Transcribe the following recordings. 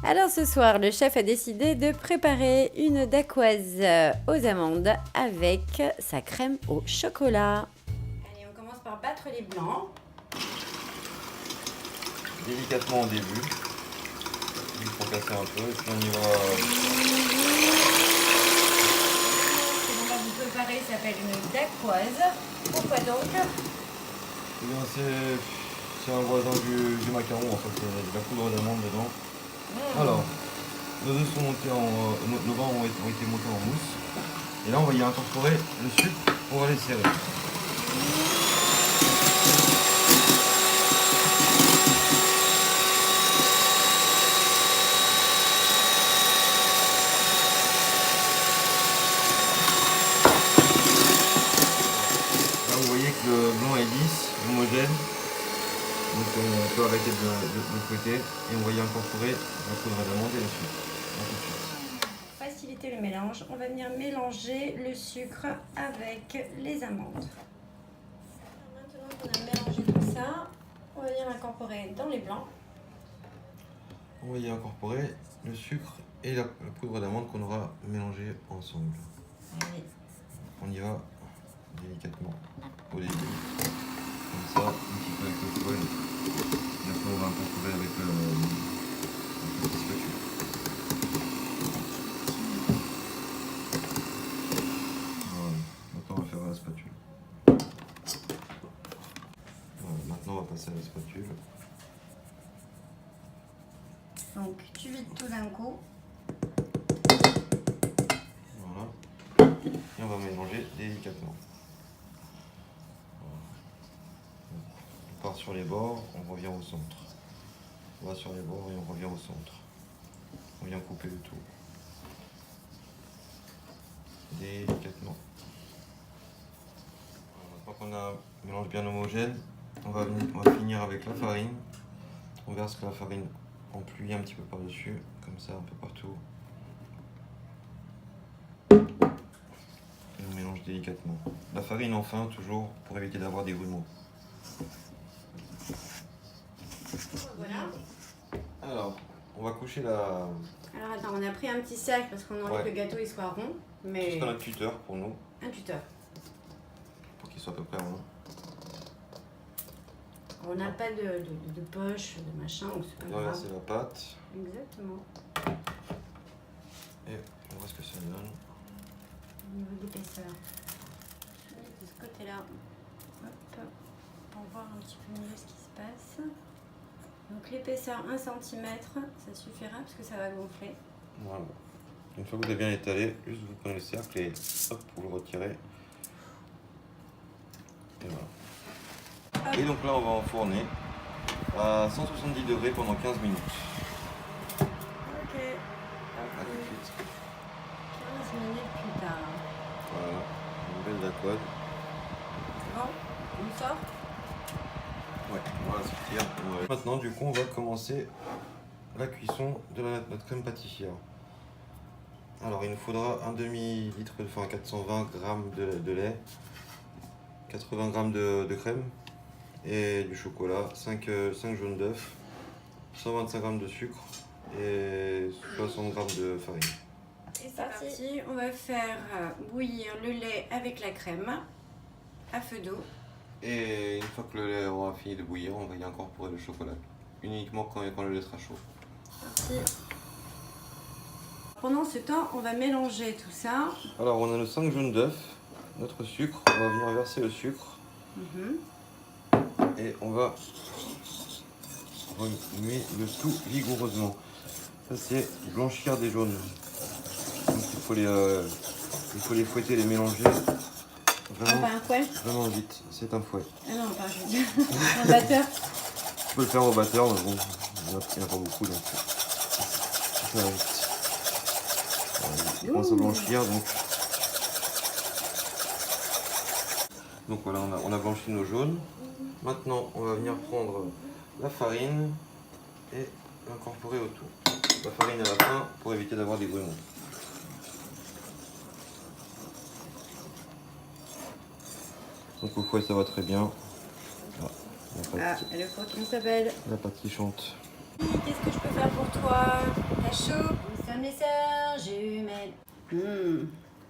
Alors ce soir, le chef a décidé de préparer une dacquoise aux amandes avec sa crème au chocolat. Allez, on commence par battre les blancs. Délicatement au début. Il faut casser un peu et puis on y va. Ce qu'on va vous préparer s'appelle une dacquoise. Pourquoi donc? Eh bien, c'est un voisin du macaron, en fait, il y a de la poudre d'amande dedans. Alors, nos œufs sont montés nos blancs ont été montés en mousse. Et là, on va y incorporer le sucre pour les serrer. Là, vous voyez que le blanc est lisse, homogène. Donc on peut arrêter de fouetter et on va y incorporer la poudre d'amande et le sucre. Pour faciliter le mélange, on va venir mélanger le sucre avec les amandes. Maintenant qu'on a mélangé tout ça, on va venir incorporer dans les blancs. On va y incorporer le sucre et la poudre d'amande qu'on aura mélangé ensemble. Allez. On y va délicatement au début. Comme ça, un petit peu avec le poêle. Et après on va incorporer avec la petite spatule. Voilà, maintenant on va faire à la spatule. Voilà, maintenant on va passer à la spatule. Donc tu vides tout d'un coup. Voilà. Et on va mélanger délicatement. On part sur les bords, on revient au centre. On va sur les bords et on revient au centre. On vient couper le tout. Délicatement. Maintenant qu'on a un mélange bien homogène, on va finir avec la farine. On verse la farine en pluie un petit peu par-dessus, comme ça un peu partout. Et on mélange délicatement. La farine enfin, toujours pour éviter d'avoir des grumeaux. Voilà. Alors, on va coucher la... Alors attends, on a pris un petit sac parce qu'on a envie que le gâteau il soit rond. Mais... C'est un tuteur pour nous, un tuteur. pour qu'il soit à peu près rond. On n'a pas de poche, de machin, donc c'est pas grave. Voilà, c'est la pâte. Exactement. Et on voit ce que ça donne. Au niveau d'épaisseur. De ce côté-là, hop, pour voir un petit peu mieux ce qui se passe. Donc l'épaisseur 1 cm, ça suffira parce que ça va gonfler. Voilà. Une fois que vous avez bien étalé, juste vous prenez le cercle et hop, vous le retirez. Et voilà. Hop. Et donc là, on va enfourner à 170 degrés pendant 15 minutes. Ok. À tout de suite. 15 minutes plus tard. Voilà, une belle dacquoise. C'est bon? On sort? Ouais, on va la sortir. Ouais. Maintenant, du coup, on va commencer la cuisson de notre crème pâtissière. Alors, il nous faudra un demi-litre, enfin 420 g de lait, 80 g de crème et du chocolat, 5 jaunes d'œufs, 125 g de sucre et 60 g de farine. Et c'est parti, on va faire bouillir le lait avec la crème à feu doux. Et une fois que le lait aura fini de bouillir, on va y incorporer le chocolat, uniquement quand le lait sera chaud. Parti. Pendant ce temps, on va mélanger tout ça. Alors, on a nos 5 jaunes d'œufs, notre sucre, on va venir verser le sucre. Et on va remuer le tout vigoureusement. Ça, c'est blanchir des jaunes. Donc, il faut les fouetter, les mélanger vraiment, pas un fouet? Vraiment vite. C'est un fouet. Ah non, pas un batteur. Tu peux le faire au batteur, mais bon, il n'y en a pas beaucoup, donc ça va vite. Il commence à blanchir, donc voilà, on a blanchi nos jaunes. Maintenant, on va venir prendre la farine et l'incorporer au tout. La farine à la fin pour éviter d'avoir des grumeaux. Donc au fouet, ça va très bien. Ah, et le fouet qui s'appelle. La pâte qui chante. Qu'est-ce que je peux faire faire pour toi. T'as chaud? Nous sommes les sœurs jumelles.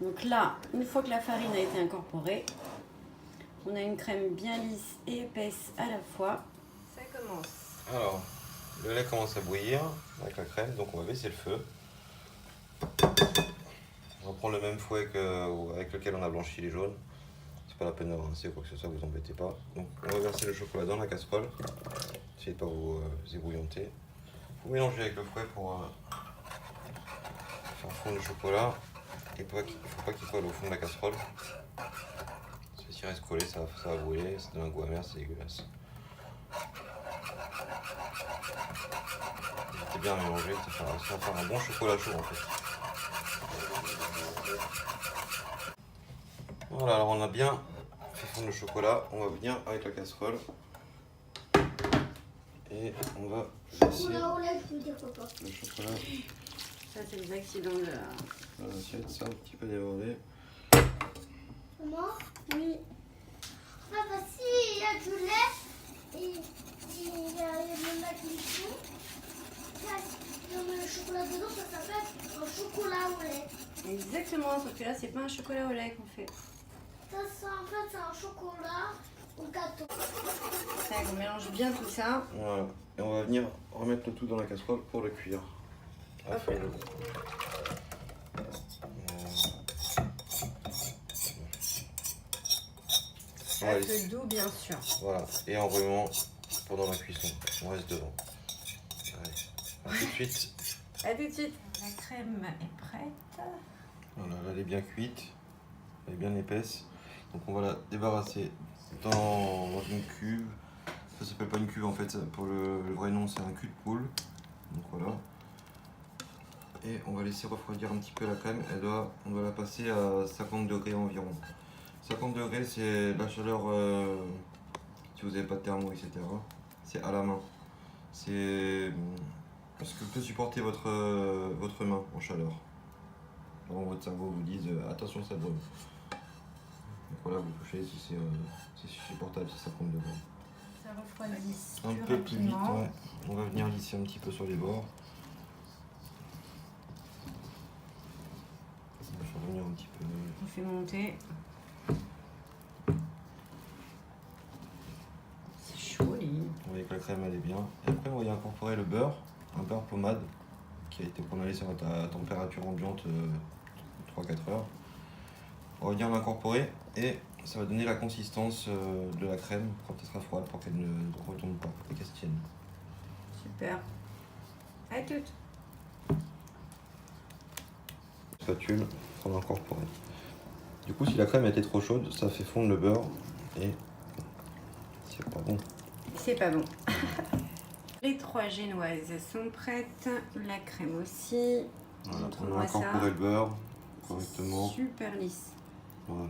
Donc là, une fois que la farine a été incorporée, on a une crème bien lisse et épaisse à la fois. Ça commence. Alors, le lait commence à bouillir avec la crème, donc on va baisser le feu. On va prendre le même fouet avec lequel on a blanchi les jaunes. C'est pas la peine d'avoir rincer ou quoi que ce soit, vous embêtez pas. Donc on va verser le chocolat dans la casserole. Essayez de pas vous ébouillanter. Vous mélangez avec le fouet pour faire fondre le chocolat. Et il ne faut pas qu'il colle au fond de la casserole. Parce que s'il reste collé, ça va brûler, ça donne un goût amer, c'est dégueulasse. C'est bien mélangé, ça va faire un bon chocolat chaud en fait. Voilà, alors on a bien fait fondre le chocolat, on va venir avec la casserole et on va verser le chocolat. Ça c'est les accidents de... Dans l'assiette, ça un petit peu débordé. Maman? Oui. Papa, si il y a du lait et il y a le maquillage, on met le chocolat dedans, ça s'appelle un chocolat au lait. Exactement, sauf que là c'est pas un chocolat au lait qu'on fait. Ça, en fait, c'est un chocolat au gâteau. Ça, on mélange bien tout ça. Voilà, et on va venir remettre le tout dans la casserole pour le cuire. À feu. À feu doux, bien sûr. Voilà, et en remuant pendant la cuisson. On reste devant. Allez, à tout de suite. À tout de suite. La crème est prête. Voilà, elle est bien cuite, elle est bien épaisse. Donc on va la débarrasser dans une cuve. Ça s'appelle pas une cuve en fait, pour le vrai nom c'est un cul de poule. Donc voilà. Et on va laisser refroidir un petit peu la crème. On doit la passer à 50 degrés environ. 50 degrés c'est la chaleur, si vous n'avez pas de thermo, etc. C'est à la main. C'est ce que peut supporter votre main en chaleur. Avant votre cerveau vous dise attention ça brûle. Donc voilà, vous touchez si c'est supportable, si ça prend degrés. Ça refroidit Un peu plus vite, ouais. On va venir lisser un petit peu sur les bords. On va faire venir un petit peu. On fait monter. C'est joli. Vous voyez que la crème elle est bien. Et après on va y incorporer le beurre, un beurre pommade qu'on a laissé à température ambiante 3-4 heures. On va venir l'incorporer et ça va donner la consistance de la crème quand elle sera froide pour qu'elle ne retombe pas et qu'elle se tienne. Super. À toutes. Spatule qu'on a incorporé. Du coup, si la crème était trop chaude, ça fait fondre le beurre et c'est pas bon. C'est pas bon. Les 3 génoises sont prêtes, la crème aussi. Voilà, on a voit incorporé le beurre correctement. Super lisse. Voilà.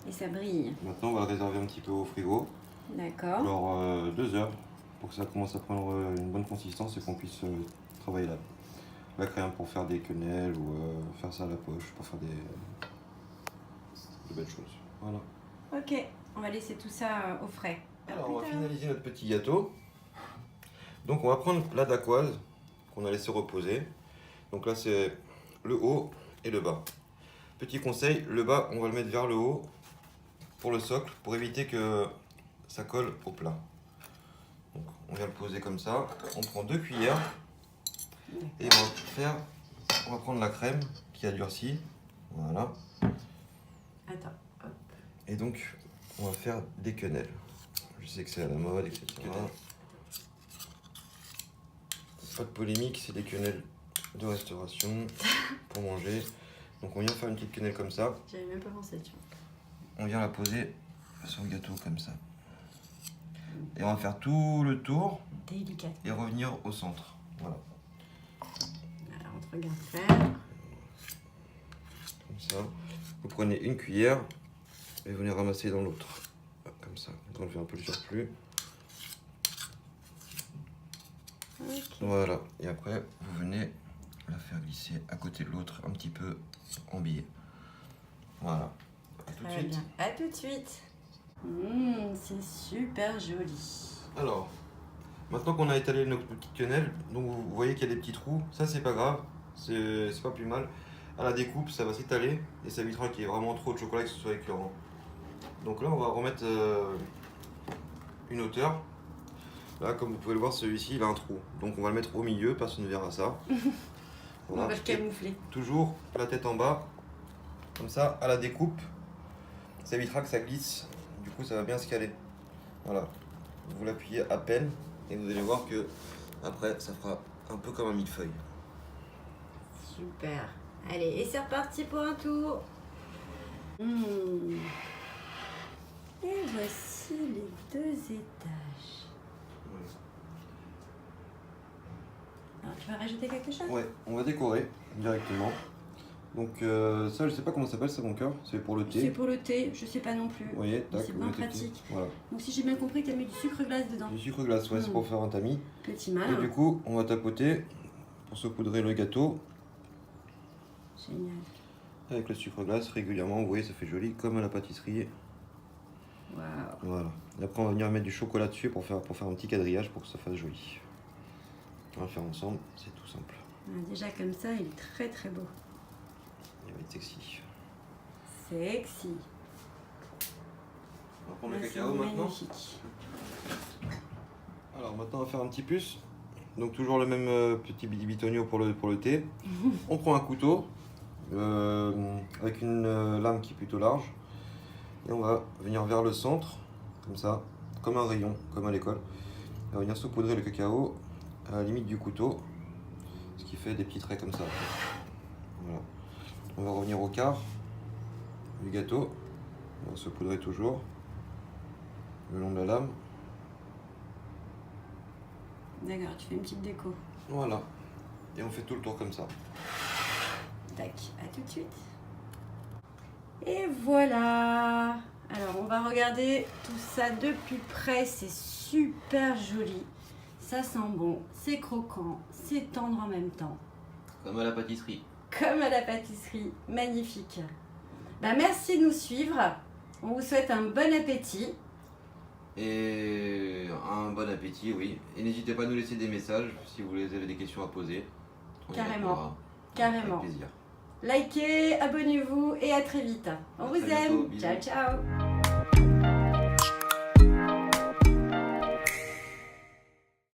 Et ça brille. Maintenant, on va le réserver un petit peu au frigo. D'accord. Alors 2 heures pour que ça commence à prendre une bonne consistance et qu'on puisse travailler la crème pour faire des quenelles ou faire ça à la poche pour faire de belles choses. Voilà. Ok, on va laisser tout ça au frais. Alors on va finaliser notre petit gâteau. Donc on va prendre la dacquoise qu'on a laissé reposer. Donc là c'est le haut et le bas. Petit conseil, le bas on va le mettre vers le haut pour le socle pour éviter que ça colle au plat. Donc on vient le poser comme ça. On prend 2 cuillères et on va prendre la crème qui a durci. Voilà. Attends, hop. Et donc on va faire des quenelles. Je sais que c'est à la mode, etc. Pas de polémique, c'est des quenelles de restauration pour manger. Donc on vient faire une petite quenelle comme ça. J'avais même pas pensé dessus. On vient la poser sur le gâteau comme ça. Et on va faire tout le tour Délicat. et revenir au centre. Voilà. Alors on te regarde faire. Comme ça. Vous prenez une cuillère et vous venez ramasser dans l'autre. Comme ça. Donc on fait un peu le surplus. Okay. Voilà. Et après, vous venez la faire glisser à côté de l'autre, un petit peu embillé. Voilà. À tout de suite. Bien. À tout de suite. C'est super joli. Alors, Maintenant qu'on a étalé notre petite quenelle, donc vous voyez qu'il y a des petits trous, ça c'est pas grave, c'est pas plus mal. À la découpe, ça va s'étaler et ça évitera qu'il y ait vraiment trop de chocolat, que ce soit écœurant. Donc là, on va remettre une hauteur. Là, comme vous pouvez le voir, celui-ci, il a un trou. Donc on va le mettre au milieu, personne ne verra ça. Voilà. On va le camoufler. Toujours la tête en bas, comme ça, à la découpe. Ça évitera que ça glisse, du coup ça va bien se caler. Voilà, vous l'appuyez à peine et vous allez voir que après ça fera un peu comme un millefeuille. Super. Allez, et c'est reparti pour un tour. Et voici les 2 étages. Alors, tu vas rajouter quelque chose? Ouais, on va décorer directement. Donc ça, je sais pas comment ça s'appelle, ça mon cœur, c'est pour le thé. C'est pour le thé, je sais pas non plus. Vous voyez, tac, C'est vous bien mettez le thé. pratique. Voilà. Donc si j'ai bien compris, tu as mis du sucre glace dedans. Du sucre glace, ouais, c'est pour faire un tamis. Petit Et malin. du coup, on va tapoter pour saupoudrer le gâteau Génial. avec le sucre glace régulièrement. Vous voyez, ça fait joli comme à la pâtisserie. Waouh. Voilà. Et après, on va venir mettre du chocolat dessus pour faire un petit quadrillage pour que ça fasse joli. On va le faire ensemble, c'est tout simple. Déjà comme ça, il est très très beau. Il va être sexy. Sexy. On va prendre le Ah, cacao c'est maintenant. magnifique. Alors maintenant, on va faire un petit puce. Donc toujours le même petit bitonio pour le thé. On prend un couteau avec une lame qui est plutôt large. Et on va venir vers le centre, comme ça, comme un rayon, comme à l'école. On va venir saupoudrer le cacao à la limite du couteau, ce qui fait des petits traits comme ça. Voilà. On va revenir au quart du gâteau. On va saupoudrer toujours le long de la lame. D'accord, tu fais une petite déco. Voilà. Et on fait tout le tour comme ça. Tac, à tout de suite. Et voilà. Alors, on va regarder tout ça de plus près. C'est super joli. Ça sent bon, c'est croquant, c'est tendre en même temps. Comme à la pâtisserie. Comme à la pâtisserie. Magnifique. Bah, merci de nous suivre. On vous souhaite un bon appétit. Et un bon appétit, oui. Et n'hésitez pas à nous laisser des messages si vous avez des questions à poser. On y Carrément. répondra. Carrément. Avec plaisir. Likez, abonnez-vous et à très vite. On À vous très aime. bientôt, bisous. Ciao, ciao.